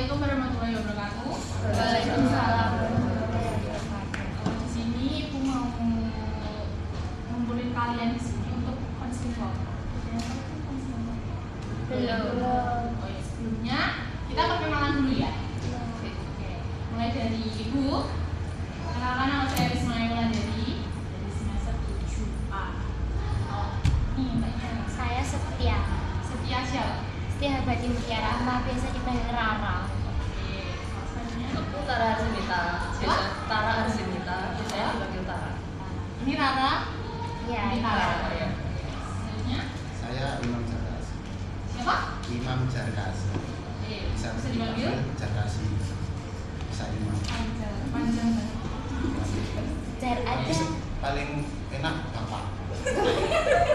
Assalamualaikum warahmatullahi wabarakatuh. Waalaikumsalam. Di sini Ibu mau ngumpulin kalian di sini untuk konseling kelompok. Belum. Oh ya, sebelumnya kita perkenalan dulu ya. Oke. Mulai dari Ibu. Kenalkan, nama saya Risma Yulandari dari semester 7A. Oh, ini mbaknya. Saya Setia. Setia siapa? Setia Badi Mutiara Rahma, biasa dipanggil Rara. Oke. Selanjutnya. Aku Tara Arsimita, Tara Arsimita, saya dipanggil Tara. Ini Rara. Iya. Ini Tara. Ya. Selanjutnya. Saya Imam Jarkas. Siapa? Imam Jarkas. Oke. Bisa Bisa dipanggil? Jarkasi. Bisa Imam. Panjang banget. Jar aja. Paling enak Bapak.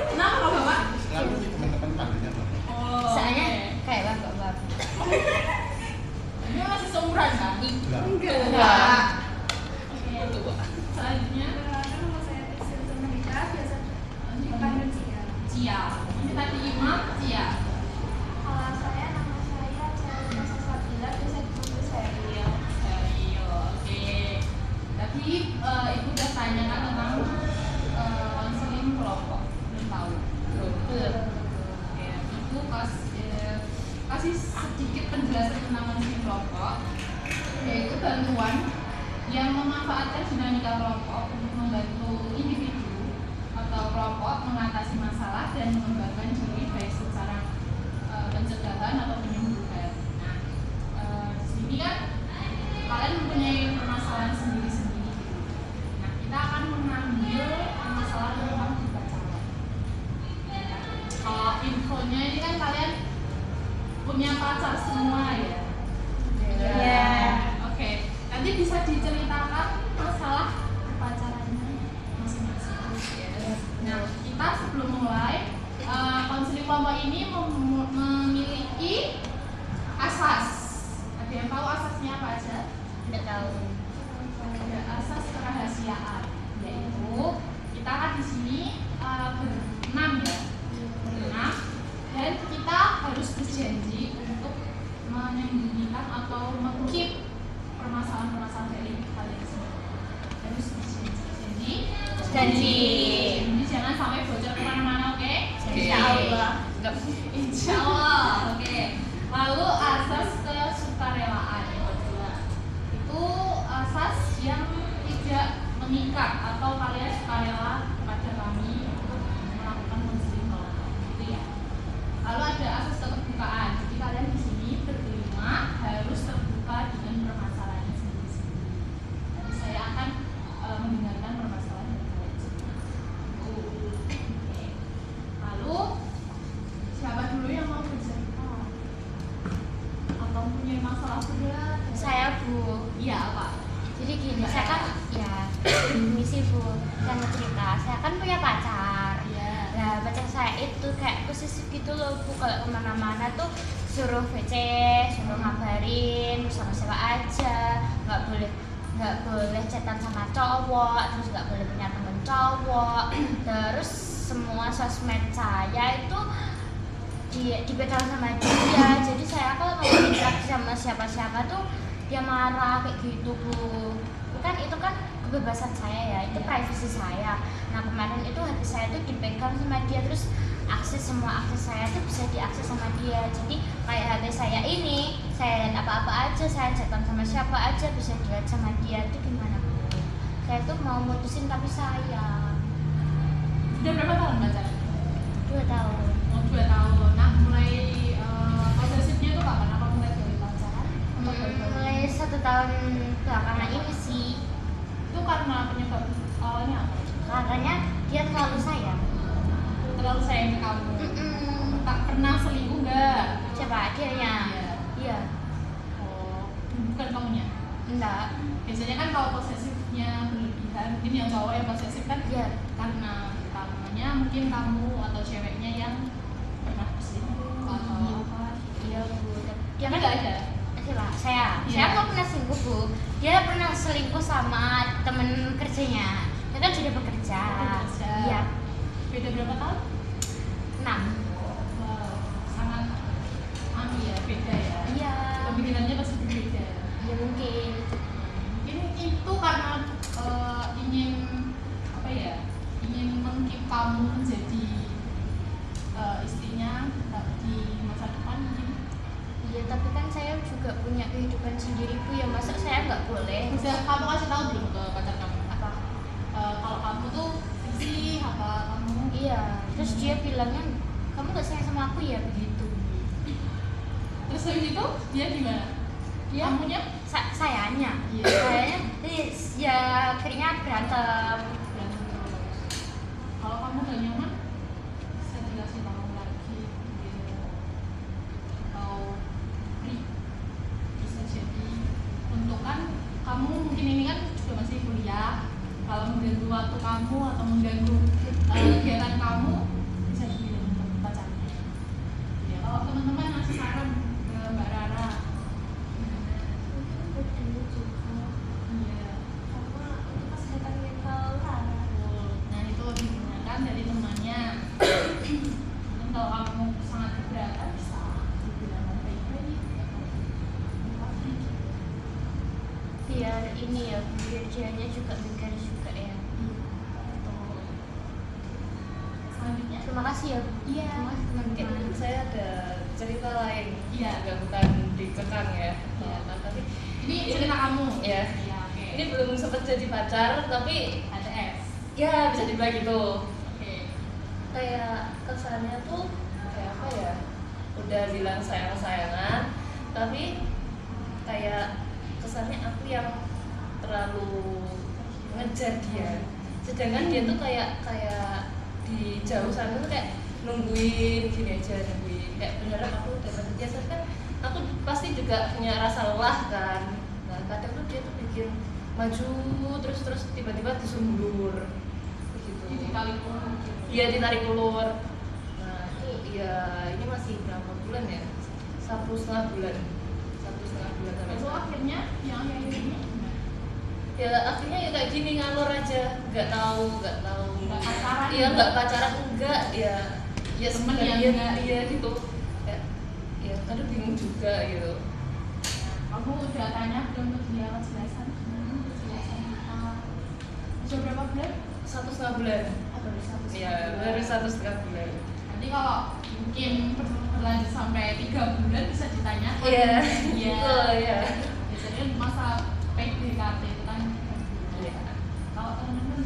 Kenapa kok Bapak? Selalu teman-teman panggilnya Bapak. Oh, Soalnya oke. kayak bapak-bapak. Ini masih seumuran kan? Enggak. Oke. Selanjutnya Nama saya Rizal Zurnalita, biasa dipanggil Cia. Cia. Ini tadi Imam, Cia. Kalau saya, nama saya Cerita Sasabila, biasa dipanggil Sheryl. Sheryl. Oke. Tadi Ibu udah tanyakan tentang konseling kelompok. Belum tahu. Belum. Oke. Ibu kasih sedikit penjelasan tentang konseling kelompok, yaitu bantuan yang memanfaatkan dinamika kelompok untuk membantu individu atau kelompok mengatasi masalah dan mengembangkan diri baik secara pencegahan atau penyembuhan. Nah, di sini kan kalian mempunyai permasalahan sendiri-sendiri. Nah, kita akan mengambil permasalahan tentang pacaran. Kalau infonya ini kan kalian punya pacar semua ya. Iya. Oke. Nanti bisa diceritakan masalah pacarannya masing-masing. Nah, kita sebelum mulai konseling kelompok ini memiliki asas. Ada yang tahu asasnya apa aja? Tidak tahu. Ada asas kerahasiaan, yaitu kita kan di sini berenam ya, berenam, dan kita harus berjanji untuk menyembunyikan atau mengkeep permasalahan-permasalahan dari kalian semua. Harus berjanji. Janji. Jadi jangan sampai bocor kemana-mana, oke? Insya Allah. Insya Allah, oke. Lalu asas kesukarelaan yang kedua, itu asas yang tidak mengikat atau kalian sukarela kepada kami untuk melakukan konseling kelompok, gitu ya. Lalu ada asas keterbukaan, jadi kalian di sini berlima harus terbuka dengan permasalahannya sendiri-sendiri. Nanti saya akan mendengarkan permasalahan dari kalian semua. Oke. Lalu siapa dulu yang mau bercerita? Atau punya masalah berat? Saya Bu. Iya apa? Jadi gini, saya kan ya misi Bu. Saya mau cerita. Saya kan punya pacar. Iya. Nah, pacar saya itu kayak posesif gitu loh Bu. Kalau kemana-mana tuh suruh VC, suruh ngabarin sama siapa aja, nggak boleh chatan sama cowok, terus nggak boleh punya temen cowok, terus semua sosmed saya itu dipegang sama dia. Jadi saya kalau mau interaksi sama siapa-siapa tuh dia marah kayak gitu Bu. Bukan itu kan kebebasan saya ya, itu privasi saya. Nah kemarin itu hati saya tuh dipegang sama dia, terus semua akses saya tuh bisa diakses sama dia. Jadi kayak HP saya ini, saya lihat apa-apa aja, saya chatan sama siapa aja bisa dilihat sama dia. Itu gimana Bu? Saya tuh mau mutusin tapi sayang. Sudah berapa tahun pacaran? 2 tahun. Oh, 2 tahun. Nah, mulai posesifnya tuh kapan? Apa mulai dari pacaran? Atau baru-baru? Mulai 1 tahun belakangan ini sih. Itu karena penyebab awalnya apa? Katanya dia terlalu sayang. Terlalu sayang ke kamu. Tak pernah selingkuh nggak? Siapa akhirnya? Iya. Oh, bukan kamunya. Enggak. Biasanya kan kalau posesifnya berlebihan, mungkin yang cowok yang posesif kan Iya. karena utamanya mungkin kamu atau ceweknya yang pernah selingkuh atau apa. Iya Bu. Dia kan nggak ada. Siapa? Saya. Iya. Saya nggak pernah selingkuh Bu. Dia pernah selingkuh sama temen kerjanya. Dia kan sudah bekerja. Bekerja. Iya. Beda berapa tahun? 6. Wow, sangat ya, beda ya. Iya. Pemikirannya pasti kehidupan sendiri Bu, ya masa saya nggak boleh. Udah kamu kasih tahu belum ke pacar kamu? Apa? Kalau kamu tuh sih apa kamu? Iya, terus dia bilangnya kamu nggak sayang sama aku ya, begitu. Terus habis itu dia gimana? Dia Kamunya? sayanya, Iya. sayanya, ya akhirnya berantem. Berantem terus. Kalau kamu gak nyaman, saya jelasin kamu lagi gitu. Atau free. Bisa jadi untuk kan kamu mungkin ini kan juga masih kuliah. Kalau mengganggu waktu kamu atau mengganggu kegiatan kamu, bisa dibilang ke pacarnya. Ya, kalau teman-teman ngasih saran ke Mbak Rara, Betul juga. iya. Karena untuk kesehatan mental Rara. Nah itu lebih menggunakan dari temannya. Mungkin kalau kamu sangat keberatan bisa dibilang baik-baik. Biar ini ya, biar dianya juga mikir juga ya. Selanjutnya, Terima kasih ya Bu. Iya. Terima kasih Mungkin teman-teman. saya ada cerita lain, Iya. juga bukan dikekang ya. Iya. Nah, tapi ini cerita kamu. ya, Iya, oke. ini belum sempat jadi pacar, tapi ATS. ya bisa dibilang gitu. Oke. Kayak kesannya tuh kayak apa ya? Udah bilang sayang-sayangan, tapi kayak kesannya aku yang terlalu ngejar dia. Sedangkan dia tuh kayak di jauh sana tuh kayak nungguin gini aja, nungguin kayak berharap aku dapat dia. Tapi kan aku pasti juga punya rasa lelah kan. Nah kadang tuh dia tuh bikin maju terus tiba-tiba disuruh mundur begitu. Jadi kali pun. Iya ditarik ulur. Nah itu ya ini masih berapa bulan ya? 1,5 bulan. 1,5 bulan sampai Lalu sekarang. akhirnya yang akhir ini Ya akhirnya ya kayak gini ngalur aja, nggak tahu. Nggak pacaran Iya juga? nggak pacaran enggak ya. Ya Temen sekedar yang dia enggak. dia gitu. Kayak, ya kadang bingung juga gitu. kamu udah tanya belum ke dia kejelasan? Kejelasan sudah berapa bulan? 1,5 bulan. Baru satu Iya setengah baru bulan. 1,5 bulan. Nanti kalau mungkin berlanjut sampai 3 bulan bisa ditanyakan. Iya. Iya. Betul ya. Biasanya masa PDKT itu kan. Iya. Kalau teman-teman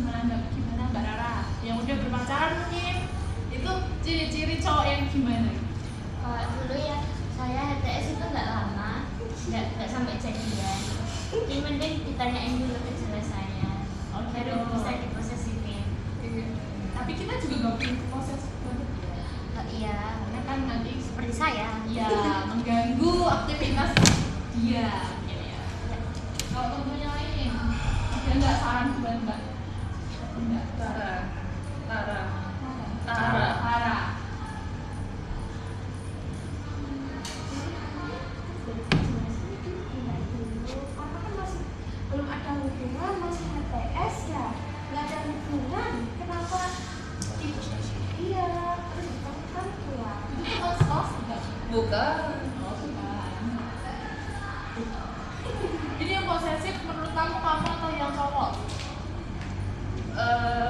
gimana Mbak Rara? Yang udah berpacaran mungkin itu ciri-ciri cowok yang gimana? Kalau dulu ya saya HTS itu nggak lama, nggak sampai jadian. Jadi mending ditanyain dulu kejelasannya, baru bisa diposesifin. Iya. Tapi kita juga gak perlu proses banget ya. Iya, Karena kan nanti seperti saya. ya mengganggu aktivitas dia mungkin ya. Kalau tentunya lain ada nggak saran buat Mbak? Enggak. Tara. Tara. Karena kan masih belum ada hubungan, masih HTS ya, nggak ada hubungan. Kenapa? Iya, terus kan pulang. Itu tuh kos enggak? Bukan. Oh, bukan. Jadi yang posesif menurut kamu atau yang cowok?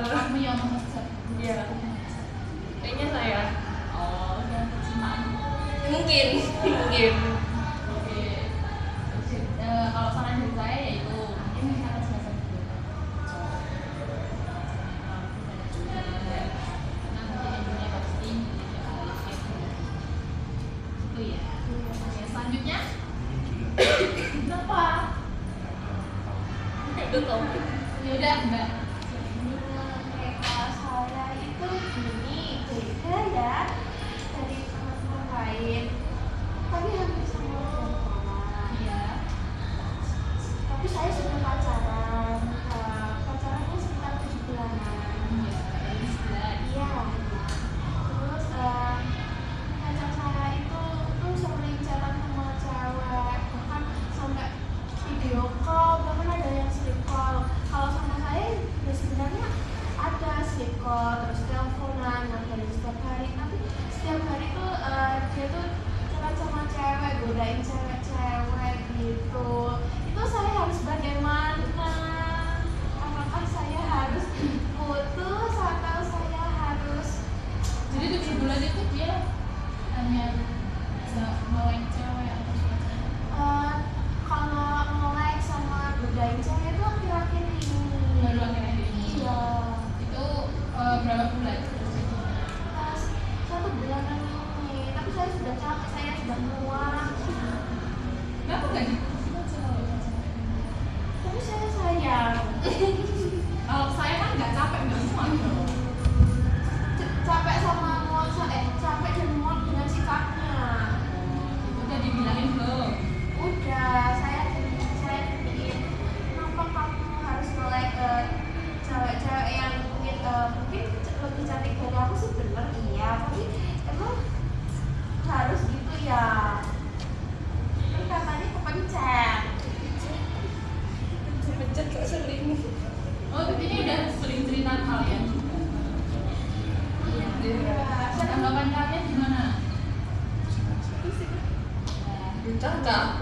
Kamu yang mengejar. Iya. Kayaknya saya. Oh, yang percintaan. Mungkin. Oke. Kalau saran dari saya yaitu mungkin cara jelasan dulu. Karena mungkin intinya ghosting, itu ya. Oke, selanjutnya kenapa? Udah tau. Ya udah Mbak. Oke, kalau saya itu gini, beda ya dari teman-teman lain. Tapi hampir sama teman. Iya. Tapi saya sudah pacaran. Pacarannya sekitar 7 bulanan. Iya. Dari sebelah. Iya. Terus pacar saya itu tuh sering jalan sama cewek, bahkan sampai video call, bahkan ada yang sleep call. Kalau sama saya ya sebenarnya ada sleep call, terus teleponan, ngabarin setiap hari. Tapi setiap hari tuh dia tuh jalan sama cewek, godain cewek-cewek gitu. Itu saya harus bagaimana? Apakah saya harus putus atau saya harus Jadi 7 bulan itu dia hanya bawain cewek atau suka cewek? saya sudah muak. Kenapa nggak diputusin aja kalau pacaran? Tapi saya sayang. Kalau saya kan nggak capek, nggak muak loh. Capek sama muak, capek dan muak dengan sikapnya. Itu udah dibilangin belum? Udah, saya bikin kenapa kamu harus mulai ke cewek-cewek yang mungkin lebih cantik dari aku sih, bener iya, tapi emang harus gitu ya. Kan katanya kepencet. Pencet kok sering. Oh, ini udah sering cerita kalian juga. Iya. Tanggapan kalian gimana? Kakak.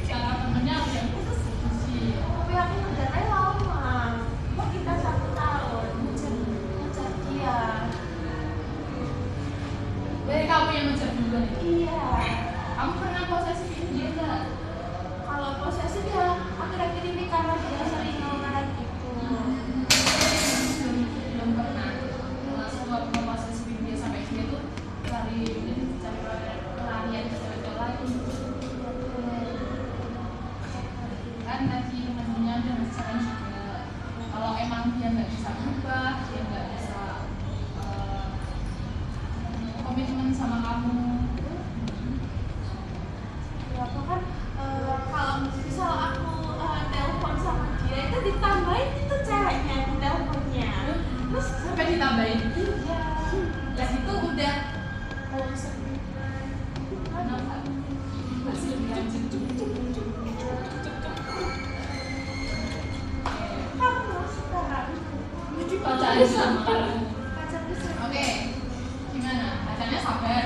Cara temennya udah putus sih. Tapi aku udah lama. Kok kita 1 tahun ngejar dia. Dari kamu yang ngejar duluan ya? Iya. Kamu pernah posesifin dia nggak? Kalau posesif ya akhir-akhir ini karena dia sering ngomong gitu. Belum pernah. Langsung nggak pernah posesifin dia sampai dia tuh cari pelarian ke cewek-cewek lain. Kan tadi temennya udah saran juga, kalau emang dia nggak bisa berubah, dia nggak bisa komitmen sama kamu. Ya aku kan kalau misal aku telepon sama dia itu ditambahin itu ceweknya di teleponnya. Terus Sampai ditambahin. iya. Dan itu udah kenapa? Masih lebih lanjut. Kamu mau sekarang Pacaran sama kamu. pacarnya sama Oke, gimana? Pacarnya sabar.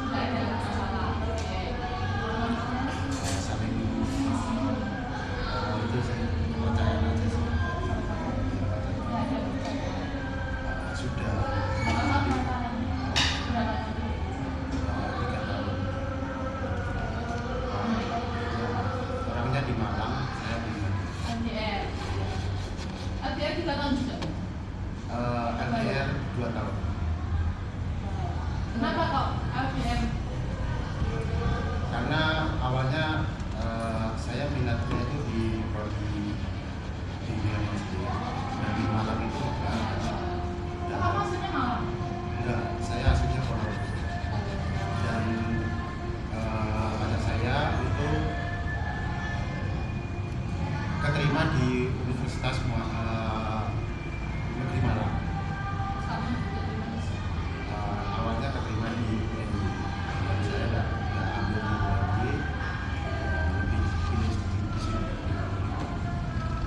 Nggak ada masalah. Oke. saling itu sih kepercayaan aja sih. Nggak ada. Sudah Berapa pacaran? Berapa? 3 tahun. Orangnya di Malang, saya di LDR. LDR 3 tahun juga. LDR 2 tahun. Kenapa kok LDR? Karena awalnya saya minatnya itu di Myanmar sendiri. Dan di Malang itu Kamu maksudnya mau? enggak, saya aslinya Ponorogo. Dan pacar saya itu keterima di Universitas Negeri Malang. Kamu juga di mana sih? Awalnya keterima di UNI. Dan saya nggak ambil di UNI, lebih pilih di sini.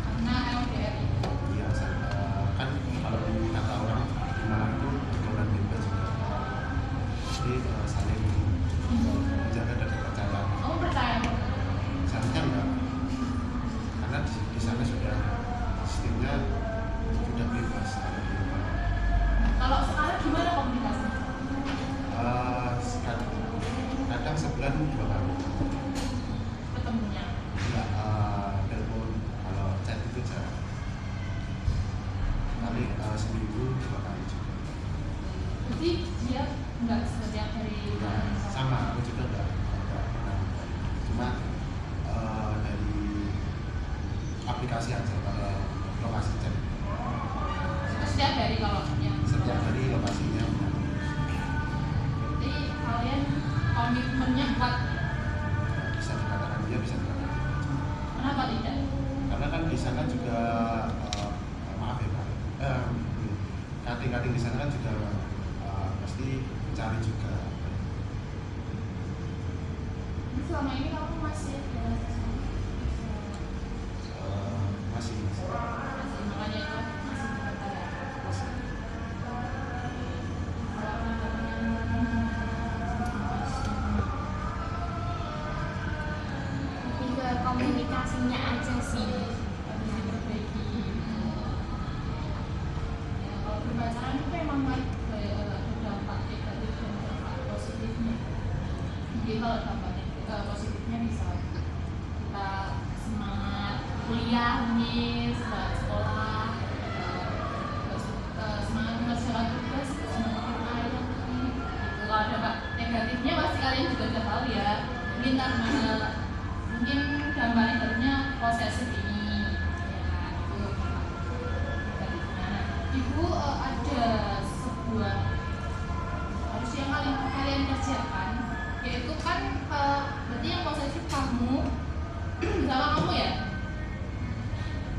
Karena LDR itu. Iya, kan kalau kata orang di Malang itu pergaulan bebas juga. Jadi saling menjaga dan kepercayaan. Kamu percaya? Seharusnya enggak, karena di sana sudah sistemnya sudah bebas. Kalau sekarang gimana komunikasi? Kadang sebulan 2 kali. Ketemunya? Enggak, telepon, kalau chat itu jarang. Kali seminggu 2 kali juga. Jadi dia nggak setiap hari Nah, sama, aku juga enggak pernah. Cuma dari aplikasi aja, kalau lokasi chat. setiap hari kalau yang Setiap hari lokasinya. Jadi kalian komitmennya kuat. Bisa dikatakan dia, bisa dikatakan tidak. Kenapa tidak? Karena kan di sana juga maaf ya Pak, kating-kating di sana kan juga pasti mencari juga. Selama ini kamu masih ada Masih makanya itu masih bertanya. masih. Lebih ke komunikasinya aja sih. Harus diperbaiki. Ya, kalau berpacaran itu memang berdampak negatif dan dampak positifnya. Jadi kalau dampak positifnya bisa kita semangat kuliah nih, semangat sekolah, semangat mengerjakan tugas, semangat main. Kalau ada negatifnya pasti kalian juga udah tahu ya. Mungkin gambar negatifnya posesif ini, ya kan? Itu negatifnya. Ibu ada sebuah harus yang kalian kerjakan, yaitu kan berarti yang posesif kamu sama kamu ya,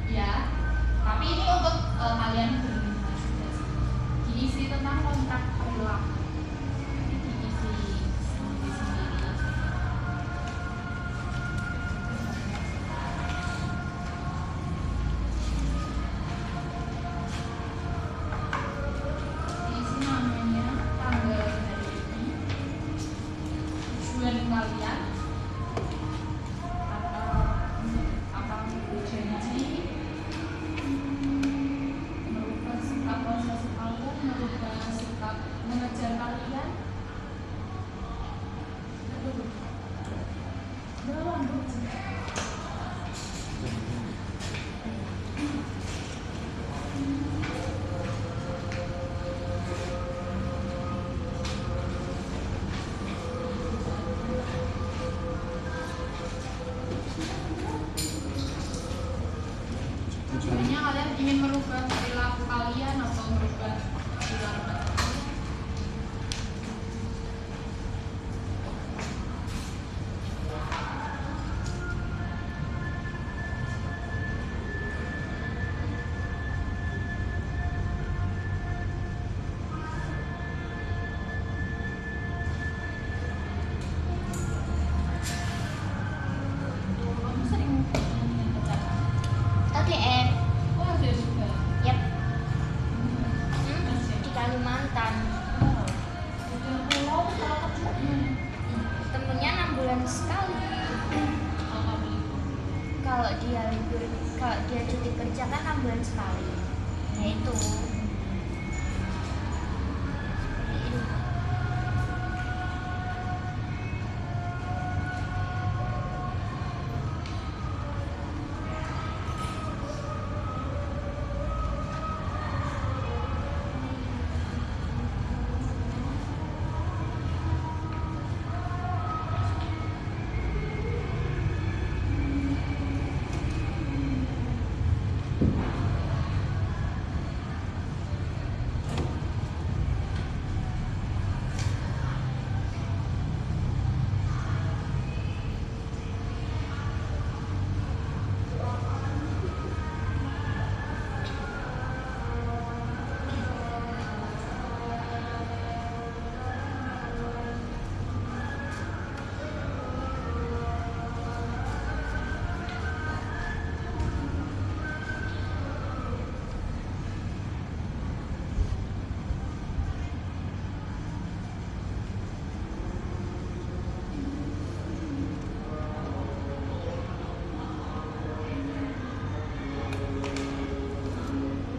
ya. Tapi ini untuk kalian berlima sudah diisi tentang kontrak perilaku. Diisi sendiri-sendiri. Diisi namanya, tanggal hari ini, tujuan kalian, atau apa janji, merubah sikap posesif kamu, merubah sikap mengejar kalian. Dalam tujuannya kalian ingin merubah perilaku kalian atau merubah perilaku kalian. Kamu sering ngomongin pacaran? Oke, Oh ada juga. yap. Masih. Di Kalimantan. Udah pulau kalau kerjanya. Temennya 6 bulan sekali. Apa beli? Kalau dia libur, kalau dia cuti kerja kan 6 bulan sekali. Ya itu.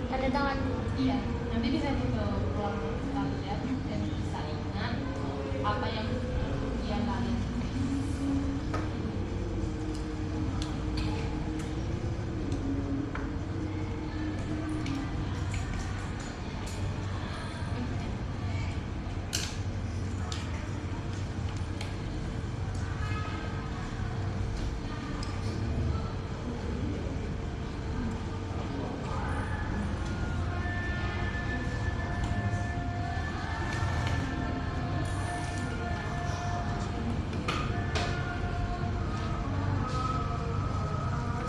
Tanda tangan. Iya, nanti bisa dibawa pulang kalian dan bisa ingat apa yang kalian.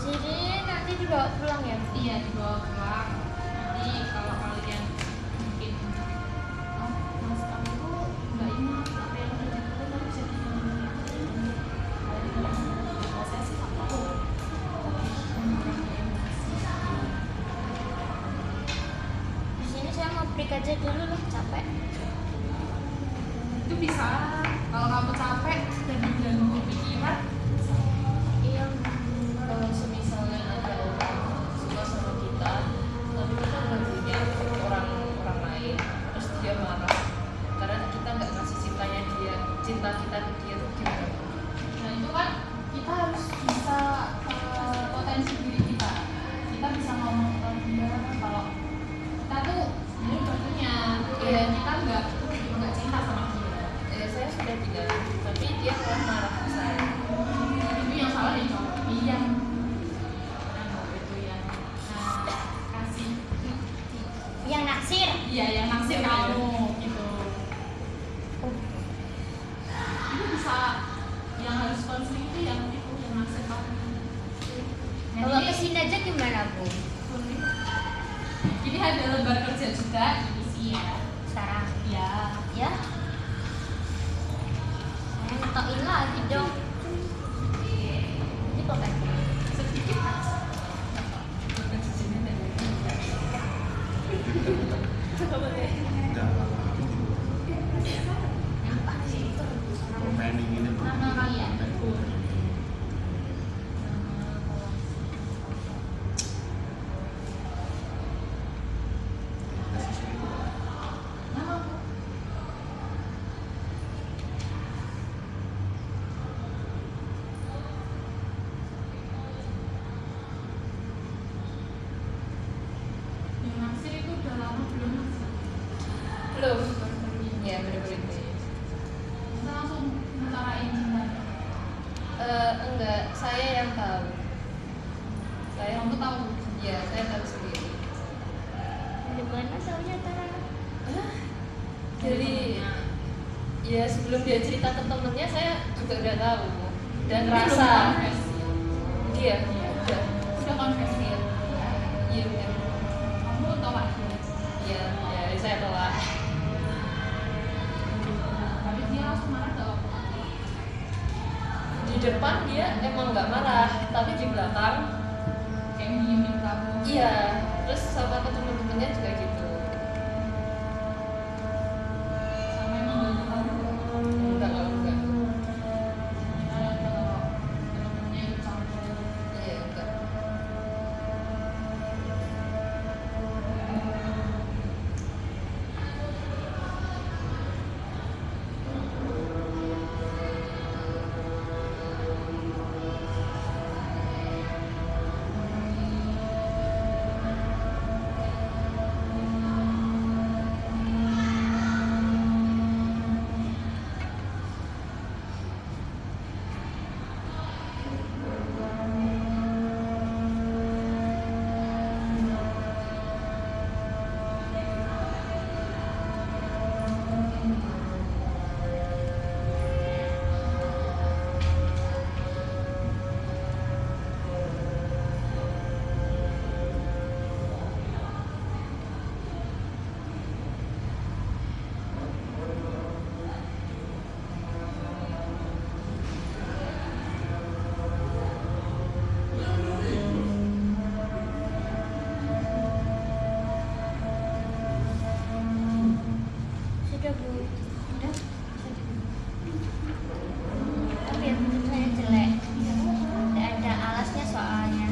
Jadi nanti dibawa pulang ya. Iya, dibawa pulang. Nanti kalau kalian mungkin mas kamu tuh nggak ingat apa yang udah dilakukan, tapi bisa diingat. Kalian posesif apa? Di sini saya mau break aja dulu loh, capek. Itu bisa kalau kamu capek dan diganggu pikiran. Iya. Kalau semisalnya ada orang suka sama kita, tapi kita nggak punya orang lain, terus dia marah karena kita nggak ngasih cinta kita ke dia tuh gimana? Nah itu kan kita harus bisa potensi diri kita. Kita bisa ngomong ke dia kalau kita tuh sebenarnya udah punya, dan kita nggak cinta sama dia. Saya sudah udah bilang, tapi dia malah marah ke saya. Itu yang salah ya cowok. Iya. Itu yang kasih. Yang naksir. Iya, yang naksir kamu gitu. Itu bisa yang harus konseling itu yang naksir kamu. Nah, Kalau ini kesini aja gimana Bu? ini ada lembar kerja juga diisi ya. Sekarang Ya. ya. Saya ngetokin lagi dong. Ini kok kan? Sedikit aja. Enggak apa-apa. Planning ini loh. Nama kalian. Nama aku. Yang naksir itu udah lama belum naksir? Belum. Ya bener-bener. Kita langsung ngutarain cinta. Enggak, saya yang tahu. Saya Kamu tahu? ya saya tahu sendiri. Di mana soalnya Tara? Jadi ya sebelum dia cerita ke temennya saya juga udah tahu dan Belum rasa confess. dia udah Udah confess ya? iya udah Kamu tolak dia. iya ya saya tolak. Tapi dia langsung marah gak waktu? Di depan dia emang nggak marah tapi di belakang Kayak diemin kamu. iya, terus sama ke temen-temennya juga gitu. Sama emang gak kamu. Enggak Gimana kalau temen-temennya ikut campur? iya enggak. Sudah Bu. Sudah. Tapi ya menurut saya jelek. Tidak ada alasnya soalnya.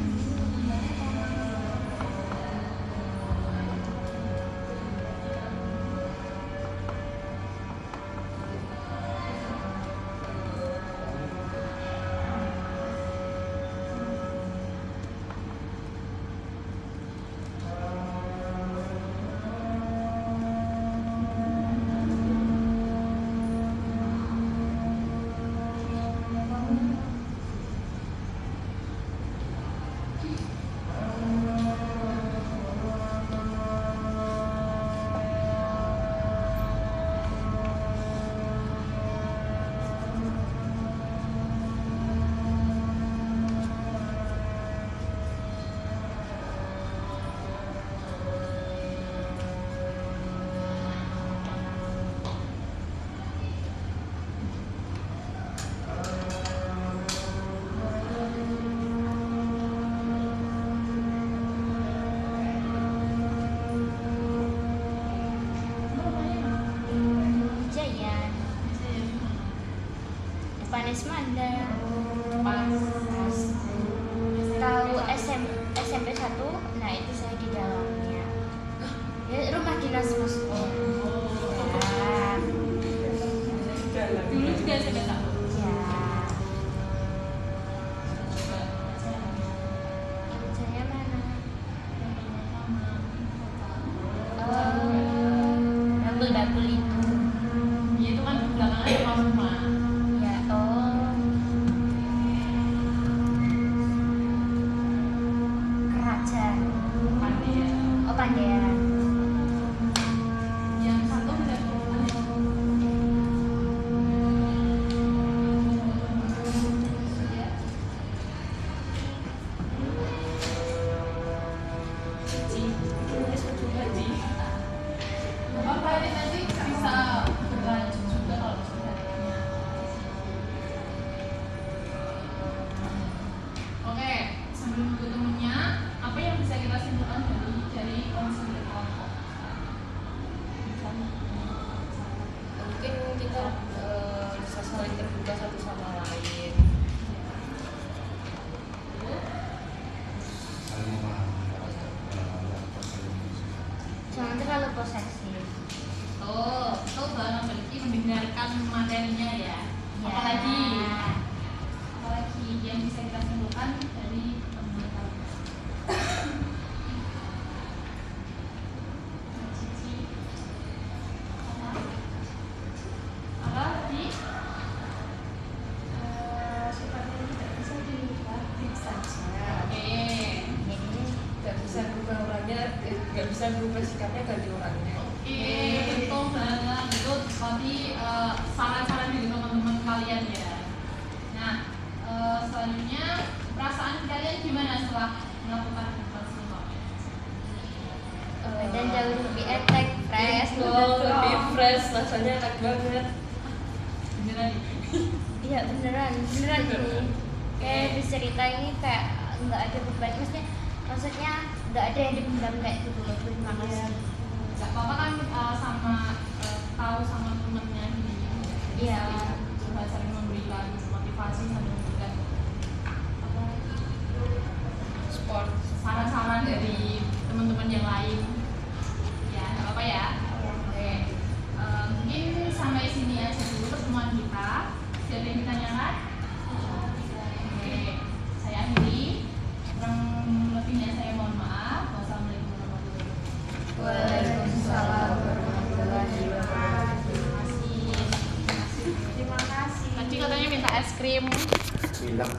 Jayan. Depan Esmanda. Pas. Tahu SMP 1, nah itu saya di dalamnya. Ya, rumah dinas Mas. Ya. Dulu juga saya tahu. Ya. Saya mana? Dapur itu. Ya itu kan di belakang ada rumah. suka satu sama lain. saling memahami apa saling suka. Jangan terlalu posesif. Tuh banget berarti mendengarkan materinya ya. Ya. Apalagi yang bisa kita simpulkan dari teman kalian. Cici. Apa tadi? Sifatnya tidak bisa dirubah, bisa saja. Oke. Jadi Gak bisa berubah orangnya, gak bisa berubah sikapnya ganti orangnya. Oke, betul banget. Itu tadi saran-saran dari teman-teman kalian ya. Nah, selanjutnya perasaan kalian gimana setelah melakukan konsultasi? badan jauh lebih etek, fresh, Wow, lebih fresh, rasanya enak banget. Beneran nih? Iya beneran ini. Kayak dicerita ini kayak nggak ada beban, maksudnya nggak ada yang dipendam kayak gitu loh. Terima kasih. Gak apa-apa kan sama tahu sama temennya gini. Iya. Juga sering memberikan motivasi sambil memberikan apa Sport. saran-saran dari teman-teman yang lain. Ya, nggak apa-apa ya. Oke. Mungkin sampai sini aja dulu pertemuan kita. Siapa yang ditanyakan? Oke, saya akhiri. Kurang lebihnya saya mohon maaf. Wassalamualaikum warahmatullahi wabarakatuh. Waalaikumsalam warahmatullahi wabarakatuh. Terima kasih. Terima kasih. Tadi katanya minta es krim. Bilang